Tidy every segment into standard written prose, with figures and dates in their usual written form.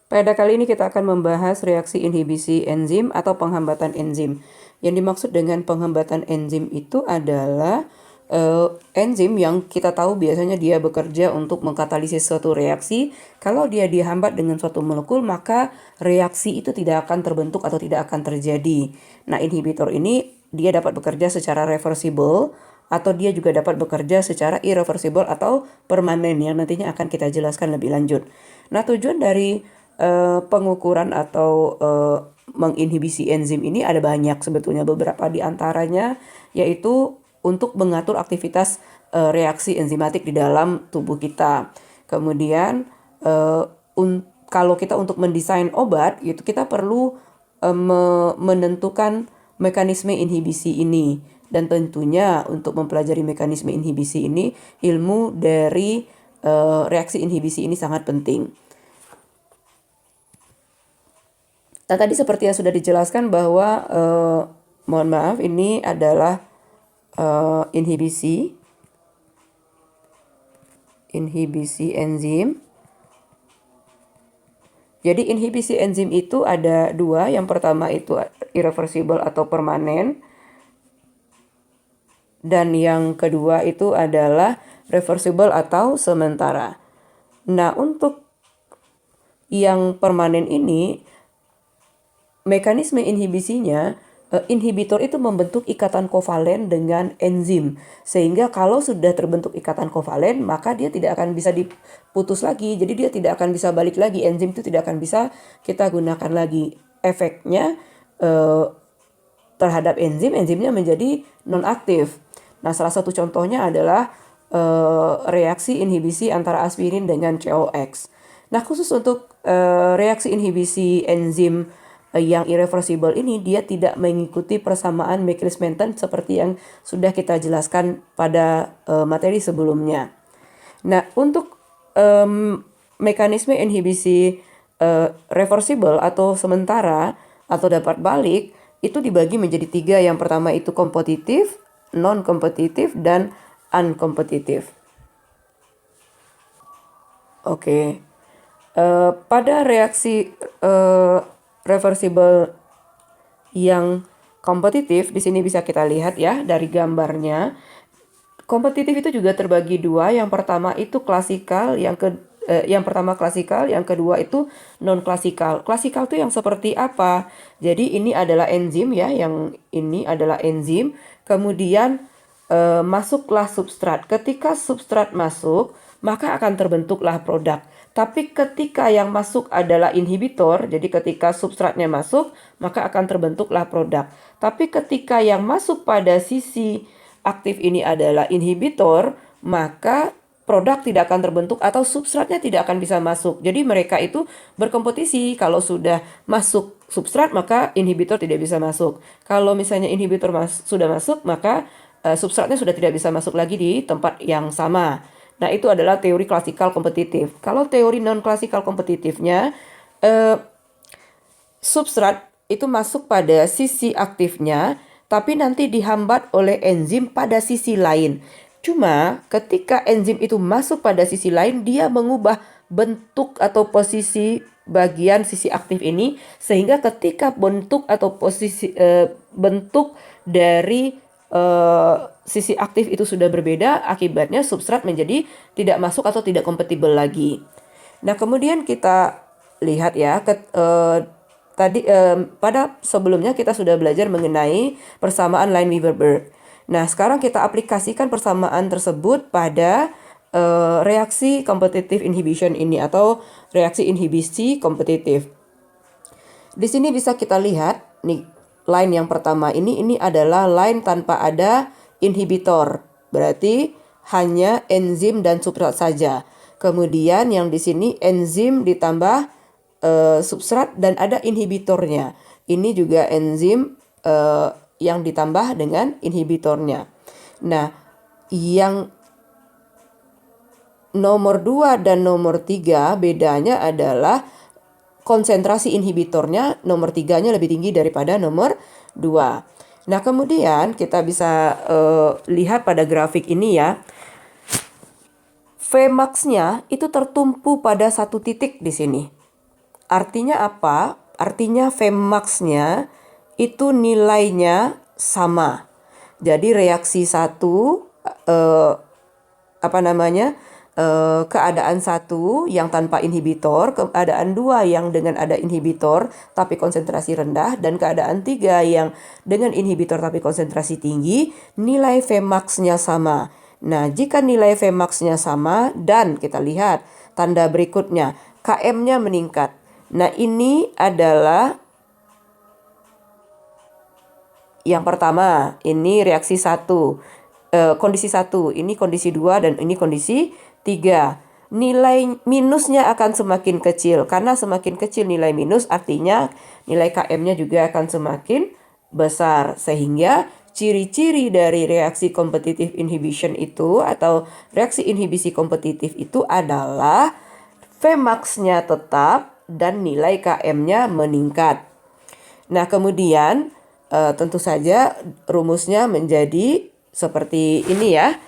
Pada kali ini kita akan membahas reaksi inhibisi enzim atau penghambatan enzim. Yang dimaksud dengan penghambatan enzim itu adalah enzim yang kita tahu biasanya dia bekerja untuk mengkatalisis suatu reaksi. Kalau dia dihambat dengan suatu molekul, maka reaksi itu tidak akan terbentuk atau tidak akan terjadi. Nah, inhibitor ini dia dapat bekerja secara reversible atau dia juga dapat bekerja secara irreversible atau permanen yang nantinya akan kita jelaskan lebih lanjut. Nah, tujuan dari pengukuran atau menginhibisi enzim ini ada banyak sebetulnya, beberapa di antaranya yaitu untuk mengatur aktivitas reaksi enzimatik di dalam tubuh kita. Kemudian kalau kita untuk mendesain obat itu kita perlu menentukan mekanisme inhibisi ini, dan tentunya untuk mempelajari mekanisme inhibisi ini ilmu dari reaksi inhibisi ini sangat penting. Nah, tadi seperti yang sudah dijelaskan bahwa mohon maaf, ini adalah inhibisi enzim. Jadi inhibisi enzim itu ada dua. Yang pertama itu irreversible atau permanen, dan yang kedua itu adalah reversible atau sementara. Nah, untuk yang permanen ini, mekanisme inhibisinya, inhibitor itu membentuk ikatan kovalen dengan enzim. Sehingga kalau sudah terbentuk ikatan kovalen, maka dia tidak akan bisa diputus lagi. Jadi dia tidak akan bisa balik lagi. Enzim itu tidak akan bisa kita gunakan lagi. Efeknya terhadap enzimnya menjadi non-aktif. Nah, salah satu contohnya adalah reaksi inhibisi antara aspirin dengan COX. Nah, khusus untuk reaksi inhibisi enzim yang irreversible ini, dia tidak mengikuti persamaan Michaelis-Menten seperti yang sudah kita jelaskan pada materi sebelumnya. Nah, untuk mekanisme inhibisi reversible atau sementara atau dapat balik itu dibagi menjadi tiga. Yang pertama itu kompetitif, non-kompetitif, dan unkompetitif. Oke. Pada reaksi reversible yang kompetitif, di sini bisa kita lihat ya dari gambarnya. Kompetitif itu juga terbagi dua. Yang pertama itu klasikal, yang pertama klasikal, yang kedua itu non klasikal. Klasikal itu yang seperti apa? Jadi ini adalah enzim ya, yang ini adalah enzim. Kemudian masuklah substrat. Ketika substrat masuk, maka akan terbentuklah produk. Tapi ketika yang masuk adalah inhibitor, jadi ketika substratnya masuk, maka akan terbentuklah produk. Tapi ketika yang masuk pada sisi aktif ini adalah inhibitor, maka produk tidak akan terbentuk atau substratnya tidak akan bisa masuk. Jadi mereka itu berkompetisi. Kalau sudah masuk substrat, maka inhibitor tidak bisa masuk. Kalau misalnya inhibitor sudah masuk, maka substratnya sudah tidak bisa masuk lagi di tempat yang sama. Nah, itu adalah teori klasikal kompetitif. Kalau teori non-klasikal kompetitifnya, substrat itu masuk pada sisi aktifnya, tapi nanti dihambat oleh enzim pada sisi lain. Cuma ketika enzim itu masuk pada sisi lain, dia mengubah bentuk atau posisi bagian sisi aktif ini, sehingga ketika bentuk atau posisi bentuk dari sisi aktif itu sudah berbeda, akibatnya substrat menjadi tidak masuk atau tidak kompatibel lagi. Nah, kemudian kita lihat ya, tadi pada sebelumnya kita sudah belajar mengenai persamaan Lineweaver-Burk. Nah, sekarang kita aplikasikan persamaan tersebut pada reaksi competitive inhibition ini atau reaksi inhibisi kompetitif. Di sini bisa kita lihat nih, line yang pertama ini adalah line tanpa ada inhibitor. Berarti hanya enzim dan substrat saja. Kemudian yang di sini enzim ditambah substrat dan ada inhibitornya. Ini juga enzim yang ditambah dengan inhibitornya. Nah, yang nomor 2 dan nomor 3 bedanya adalah konsentrasi inhibitornya nomor 3-nya lebih tinggi daripada nomor 2. Nah, kemudian kita bisa lihat pada grafik ini ya. Vmax-nya itu tertumpu pada satu titik di sini. Artinya apa? Artinya Vmax-nya itu nilainya sama. Jadi reaksi satu keadaan satu yang tanpa inhibitor, keadaan dua yang dengan ada inhibitor tapi konsentrasi rendah, dan keadaan tiga yang dengan inhibitor tapi konsentrasi tinggi, nilai Vmax-nya sama. Nah, jika nilai Vmax-nya sama dan kita lihat tanda berikutnya, Km-nya meningkat. Nah, ini adalah yang pertama, ini reaksi satu. Kondisi 1, ini kondisi 2, dan ini kondisi 3. Nilai minusnya akan semakin kecil. Karena semakin kecil nilai minus, artinya nilai Km-nya juga akan semakin besar. Sehingga ciri-ciri dari reaksi competitive inhibition itu atau reaksi inhibisi kompetitif itu adalah Vmax-nya tetap dan nilai Km-nya meningkat. Nah, kemudian tentu saja rumusnya menjadi seperti ini ya,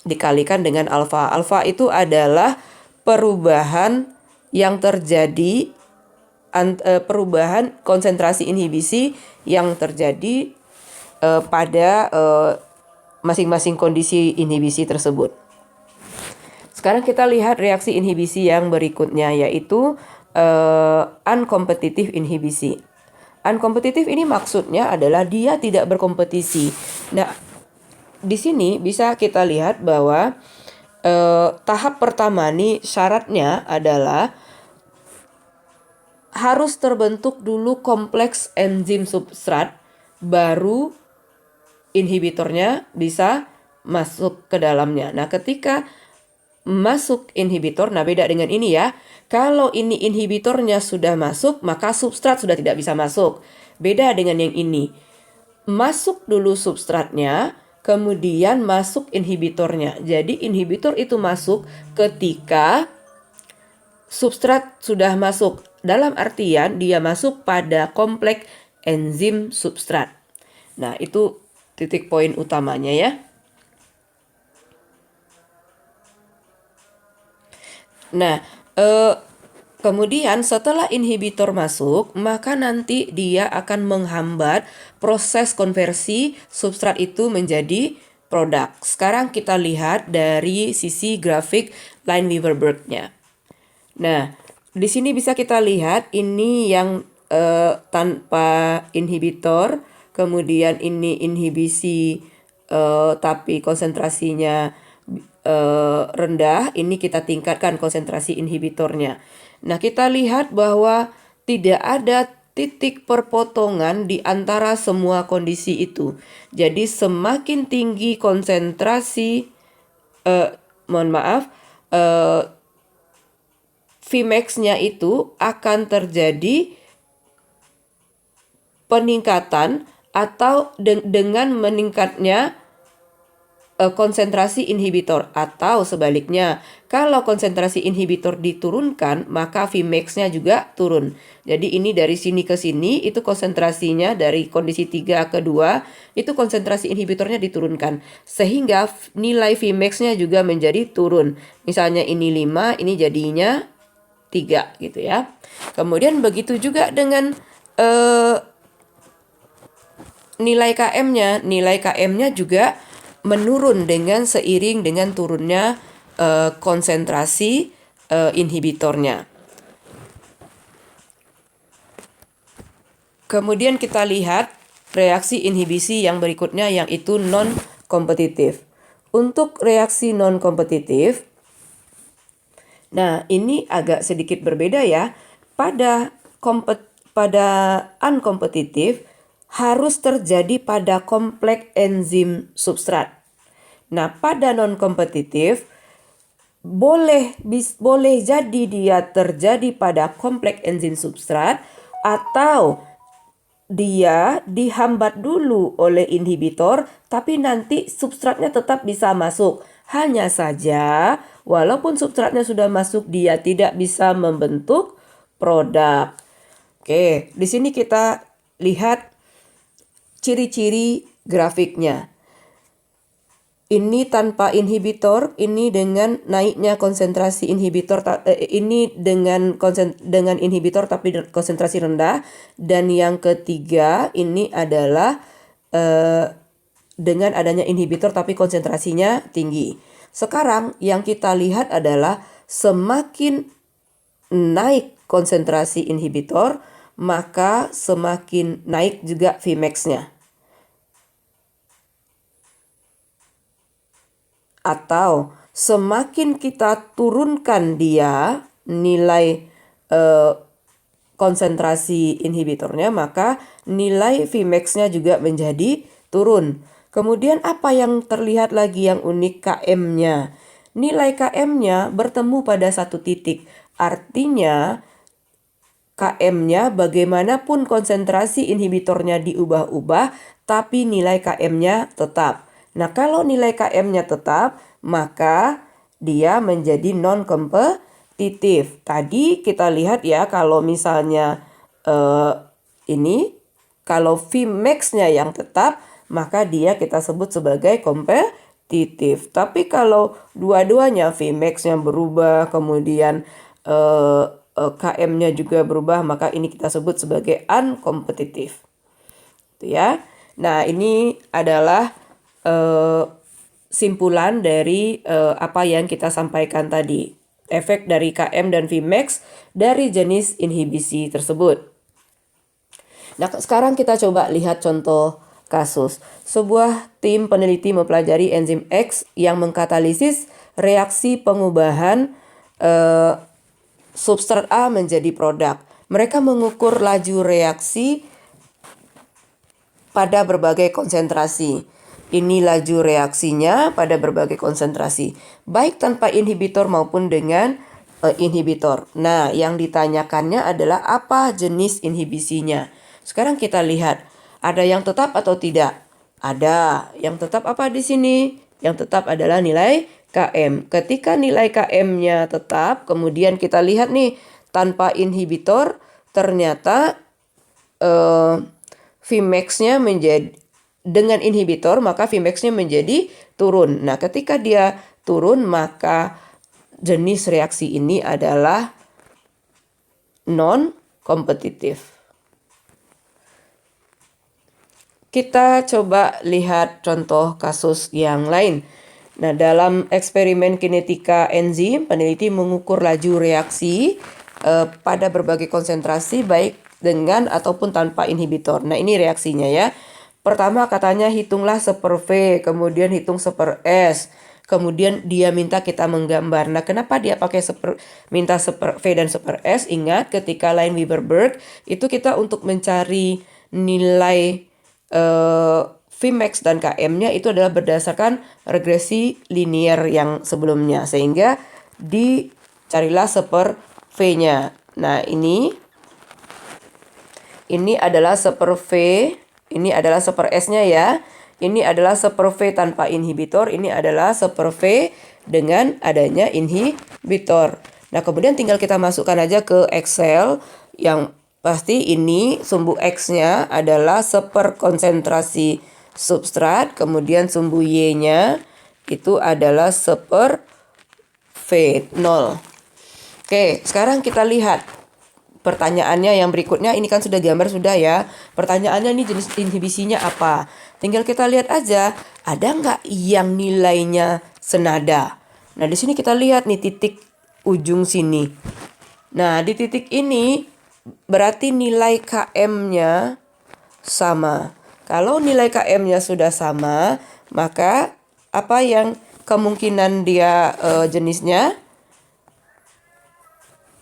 dikalikan dengan alfa. Alfa itu adalah perubahan yang terjadi, perubahan konsentrasi inhibisi yang terjadi pada masing-masing kondisi inhibisi tersebut. Sekarang kita lihat reaksi inhibisi yang berikutnya, yaitu uncompetitive inhibisi. Uncompetitive ini maksudnya adalah dia tidak berkompetisi. Nah, di sini bisa kita lihat bahwa tahap pertama nih syaratnya adalah harus terbentuk dulu kompleks enzim substrat, baru inhibitornya bisa masuk ke dalamnya. Nah, ketika masuk inhibitor, nah beda dengan ini ya. Kalau ini inhibitornya sudah masuk, maka substrat sudah tidak bisa masuk. Beda dengan yang ini. Masuk dulu substratnya, kemudian masuk inhibitornya. Jadi inhibitor itu masuk ketika substrat sudah masuk. Dalam artian dia masuk pada kompleks enzim substrat. Nah, itu titik poin utamanya ya. Nah, kemudian setelah inhibitor masuk, maka nanti dia akan menghambat proses konversi substrat itu menjadi produk. Sekarang kita lihat dari sisi grafik Lineweaver-Burke-nya. Nah, di sini bisa kita lihat ini yang tanpa inhibitor, kemudian ini inhibisi tapi konsentrasinya rendah, ini kita tingkatkan konsentrasi inhibitornya. Nah, kita lihat bahwa tidak ada titik perpotongan di antara semua kondisi itu. Jadi semakin tinggi konsentrasi Vmax-nya itu akan terjadi peningkatan atau dengan meningkatnya konsentrasi inhibitor, atau sebaliknya, kalau konsentrasi inhibitor diturunkan maka Vmax-nya juga turun. Jadi ini dari sini ke sini itu konsentrasinya dari kondisi 3 ke 2 itu konsentrasi inhibitornya diturunkan, sehingga nilai Vmax-nya juga menjadi turun. Misalnya ini 5, ini jadinya 3 gitu ya. Kemudian begitu juga dengan nilai KM-nya juga menurun dengan seiring dengan turunnya konsentrasi inhibitornya. Kemudian kita lihat reaksi inhibisi yang berikutnya, yaitu non-kompetitif. Untuk reaksi non-kompetitif, nah ini agak sedikit berbeda ya. Pada unkompetitif harus terjadi pada kompleks enzim substrat. Nah, pada non-kompetitif boleh jadi dia terjadi pada kompleks enzim substrat atau dia dihambat dulu oleh inhibitor, tapi nanti substratnya tetap bisa masuk. Hanya saja, walaupun substratnya sudah masuk, dia tidak bisa membentuk produk. Oke, di sini kita lihat ciri-ciri grafiknya. Ini tanpa inhibitor, ini dengan naiknya konsentrasi inhibitor, ini dengan inhibitor tapi konsentrasi rendah. Dan yang ketiga ini adalah dengan adanya inhibitor tapi konsentrasinya tinggi. Sekarang yang kita lihat adalah semakin naik konsentrasi inhibitor, maka semakin naik juga Vmax-nya. Atau semakin kita turunkan dia nilai konsentrasi inhibitornya, maka nilai Vmax-nya juga menjadi turun. Kemudian apa yang terlihat lagi yang unik? Km-nya. Nilai Km-nya bertemu pada satu titik. Artinya Km-nya bagaimanapun konsentrasi inhibitornya diubah-ubah, tapi nilai Km-nya tetap. Nah, kalau nilai Km-nya tetap, maka dia menjadi non-kompetitif. Tadi kita lihat ya, kalau misalnya ini, kalau Vmax-nya yang tetap, maka dia kita sebut sebagai kompetitif. Tapi kalau dua-duanya Vmax-nya berubah, kemudian KM-nya juga berubah, maka ini kita sebut sebagai unkompetitif. Itu ya. Nah, ini adalah simpulan dari apa yang kita sampaikan tadi. Efek dari KM dan Vmax dari jenis inhibisi tersebut. Nah, sekarang kita coba lihat contoh kasus. Sebuah tim peneliti mempelajari enzim X yang mengkatalisis reaksi pengubahan substrat A menjadi produk. Mereka mengukur laju reaksi pada berbagai konsentrasi. Ini laju reaksinya pada berbagai konsentrasi, baik tanpa inhibitor maupun dengan inhibitor. Nah, yang ditanyakannya adalah apa jenis inhibisinya. Sekarang kita lihat, ada yang tetap atau tidak? Ada. Yang tetap apa di sini? Yang tetap adalah nilai Km. Ketika nilai Km-nya tetap, kemudian kita lihat nih, tanpa inhibitor, ternyata Vmax-nya menjadi, dengan inhibitor, maka Vmax-nya menjadi turun. Nah, ketika dia turun, maka jenis reaksi ini adalah non-kompetitif. Kita coba lihat contoh kasus yang lain. Nah, dalam eksperimen kinetika enzim, peneliti mengukur laju reaksi pada berbagai konsentrasi baik dengan ataupun tanpa inhibitor. Nah, ini reaksinya ya. Pertama katanya hitunglah seper-V, kemudian hitung seper-S. Kemudian dia minta kita menggambar. Nah, kenapa dia pakai minta seper-V dan seper-S? Ingat ketika Lineweaver-Burk itu kita untuk mencari nilai Vmax dan Km-nya itu adalah berdasarkan regresi linear yang sebelumnya, sehingga dicarilah seper-V-nya. Nah, ini adalah seper-V, ini adalah seper-S-nya ya. Ini adalah seper-V tanpa inhibitor, ini adalah seper-V dengan adanya inhibitor. Nah, kemudian tinggal kita masukkan aja ke Excel. Yang pasti ini sumbu X-nya adalah seperkonsentrasi substrat, kemudian sumbu Y-nya itu adalah seper V0. Oke, sekarang kita lihat pertanyaannya yang berikutnya. Ini kan sudah gambar sudah ya. Pertanyaannya ini jenis inhibisinya apa? Tinggal kita lihat aja, ada nggak yang nilainya senada? Nah, di sini kita lihat nih titik ujung sini. Nah, di titik ini berarti nilai Km-nya sama. Kalau nilai Km-nya sudah sama, maka apa yang kemungkinan dia jenisnya?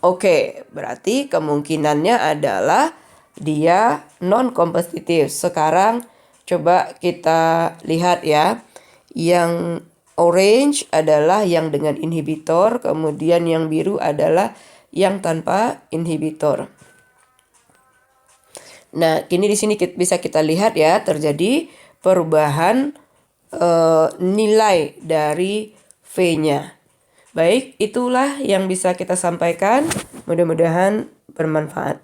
Oke, berarti kemungkinannya adalah dia non-kompetitif. Sekarang coba kita lihat ya. Yang orange adalah yang dengan inhibitor, kemudian yang biru adalah yang tanpa inhibitor. Nah, kini di sini bisa kita lihat ya, terjadi perubahan nilai dari V-nya. Baik, itulah yang bisa kita sampaikan. Mudah-mudahan bermanfaat.